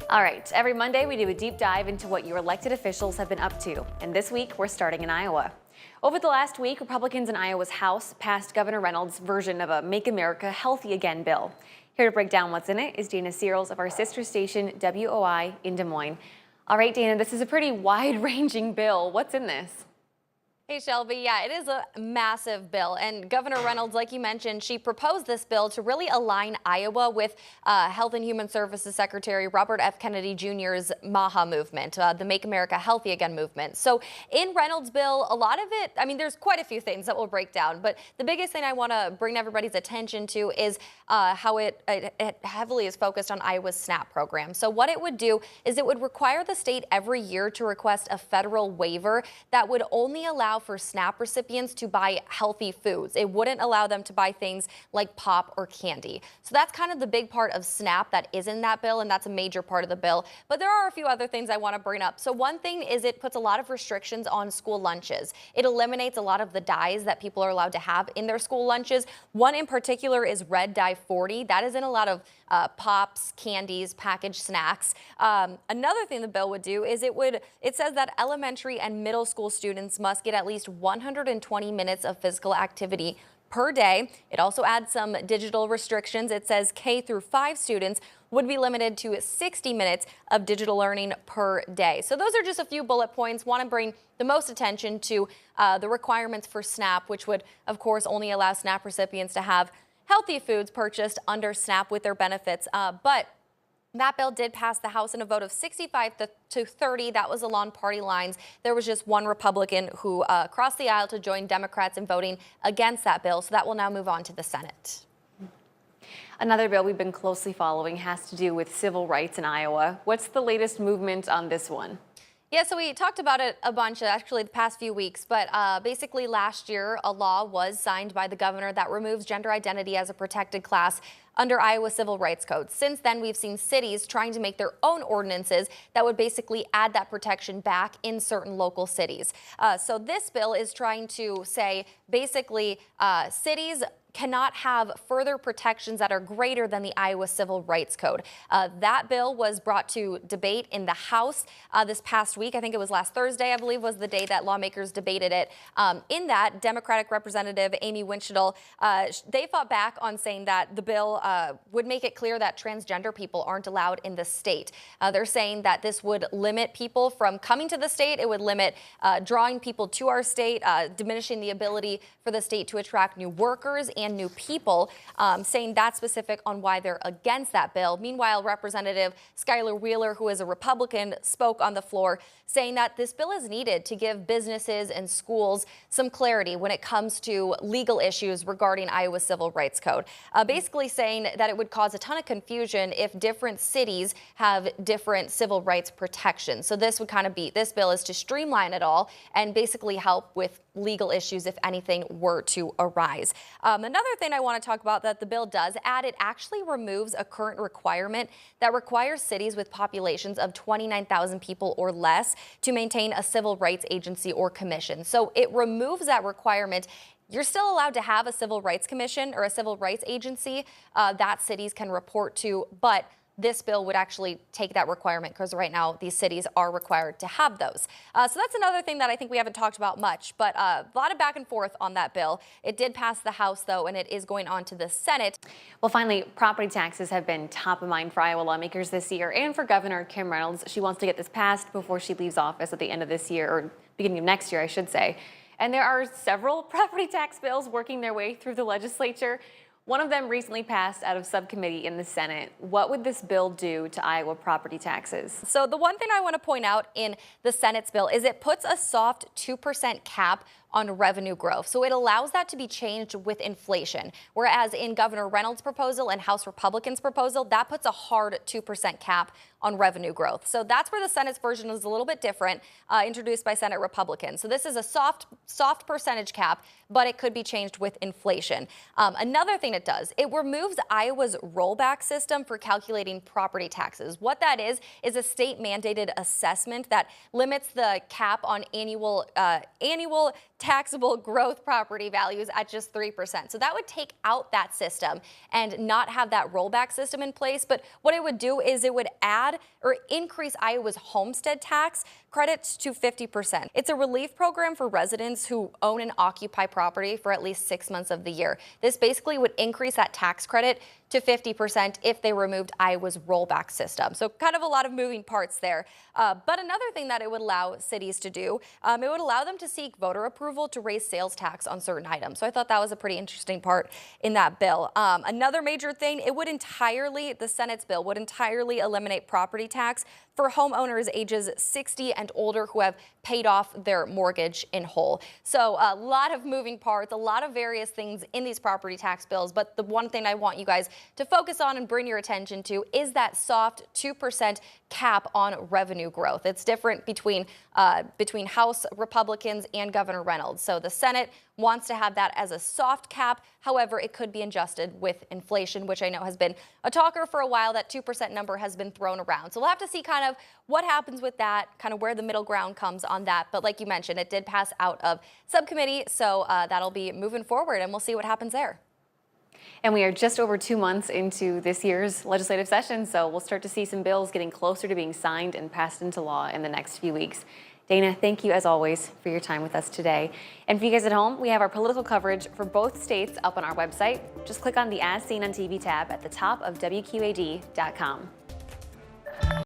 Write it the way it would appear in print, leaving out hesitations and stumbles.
All right, every Monday we do a deep dive into what your elected officials have been up to. And this week we're starting in Iowa. Over the last week, Republicans in Iowa's House passed Governor Reynolds' version of a Make America Healthy Again bill. Here to break down what's in it is Dana Searles of our sister station WOI in Des Moines. All right, Dana, this is a pretty wide-ranging bill. What's in this? Hey, Shelby. Yeah, it is a massive bill. And Governor Reynolds, like you mentioned, she proposed this bill to really align Iowa with Health and Human Services Secretary Robert F. Kennedy Jr.'s MAHA movement, the Make America Healthy Again movement. So in Reynolds' bill, a lot of it, I mean, there's quite a few things that we'll break down. But the biggest thing I want to bring everybody's attention to is how it heavily is focused on Iowa's SNAP program. So what it would do is it would require the state every year to request a federal waiver that would only allow for SNAP recipients to buy healthy foods. It wouldn't allow them to buy things like pop or candy. So that's kind of the big part of SNAP that is in that bill, and that's a major part of the bill. But there are a few other things I want to bring up. So one thing is it puts a lot of restrictions on school lunches. It eliminates a lot of the dyes that people are allowed to have in their school lunches. One in particular is red dye 40. That is in a lot of pops, candies, packaged snacks. Another thing the bill would do is it says that elementary and middle school students must get at least 120 minutes of physical activity per day. It also adds some digital restrictions. It says K through 5 students would be limited to 60 minutes of digital learning per day. So those are just a few bullet points. Want to bring the most attention to the requirements for SNAP, which would, of course, only allow SNAP recipients to have healthy foods purchased under SNAP with their benefits. But that bill did pass the House in a vote of 65 to 30. That was along party lines. There was just one Republican who crossed the aisle to join Democrats in voting against that bill. So that will now move on to the Senate. Another bill we've been closely following has to do with civil rights in Iowa. What's the latest movement on this one? Yeah, so we talked about it a bunch, actually, the past few weeks. But basically last year, a law was signed by the governor that removes gender identity as a protected class under Iowa Civil Rights Code. Since then, we've seen cities trying to make their own ordinances that would basically add that protection back in certain local cities. So this bill is trying to say basically cities cannot have further protections that are greater than the Iowa Civil Rights Code. That bill was brought to debate in the House this past week. I think it was last Thursday, I believe, was the day that lawmakers debated it. In that, Democratic Representative Amy Winchell, they fought back on saying that the bill would make it clear that transgender people aren't allowed in the state. They're saying that this would limit people from coming to the state. It would limit drawing people to our state, diminishing the ability for the state to attract new workers and new people, saying that's specific on why they're against that bill. Meanwhile, Representative Skylar Wheeler, who is a Republican, spoke on the floor saying that this bill is needed to give businesses and schools some clarity when it comes to legal issues regarding Iowa's Civil Rights Code. Basically saying that it would cause a ton of confusion if different cities have different civil rights protections. So this would kind of be, this bill is to streamline it all and basically help with legal issues if anything were to arise. Another thing I want to talk about that the bill does add, it actually removes a current requirement that requires cities with populations of 29,000 people or less to maintain a civil rights agency or commission. So it removes that requirement. You're still allowed to have a civil rights commission or a civil rights agency that cities can report to, but this bill would actually take that requirement because right now these cities are required to have those. So that's another thing that I think we haven't talked about much, but a lot of back and forth on that bill. It did pass the House, though, and it is going on to the Senate. Well, finally, property taxes have been top of mind for Iowa lawmakers this year and for Governor Kim Reynolds. She wants to get this passed before she leaves office at the end of this year, or beginning of next year, I should say. And there are several property tax bills working their way through the legislature. One of them recently passed out of subcommittee in the Senate. What would this bill do to Iowa property taxes? So the one thing I want to point out in the Senate's bill is it puts a soft 2% cap on revenue growth. So it allows that to be changed with inflation. Whereas in Governor Reynolds' proposal and House Republicans' proposal, that puts a hard 2% cap on revenue growth. So that's where the Senate's version is a little bit different, introduced by Senate Republicans. So this is a soft percentage cap, but it could be changed with inflation. Another thing it does, it removes Iowa's rollback system for calculating property taxes. What that is a state mandated assessment that limits the cap on annual taxable growth property values at just 3%. So that would take out that system and not have that rollback system in place. But what it would do is it would add or increase Iowa's homestead tax credits to 50%. It's a relief program for residents who own and occupy property for at least 6 months of the year. This basically would increase that tax credit to 50% if they removed Iowa's rollback system. So kind of a lot of moving parts there. But another thing that it would allow cities to do, it would allow them to seek voter approval to raise sales tax on certain items. So I thought that was a pretty interesting part in that bill. Another major thing, the Senate's bill would entirely eliminate property tax for homeowners ages 60 and older who have paid off their mortgage in whole. So a lot of moving parts, a lot of various things in these property tax bills. But the one thing I want you guys to focus on and bring your attention to is that soft 2% cap on revenue growth. It's different between House Republicans and Governor Reynolds. So the Senate wants to have that as a soft cap. However, it could be adjusted with inflation, which I know has been a talker for a while. That 2% number has been thrown around. So we'll have to see kind of what happens with that, kind of where the middle ground comes on that. But like you mentioned, it did pass out of subcommittee. So that'll be moving forward, and we'll see what happens there. And we are just over 2 months into this year's legislative session, so we'll start to see some bills getting closer to being signed and passed into law in the next few weeks. Dana, thank you as always for your time with us today. And for you guys at home, we have our political coverage for both states up on our website. Just click on the As Seen on TV tab at the top of WQAD.com.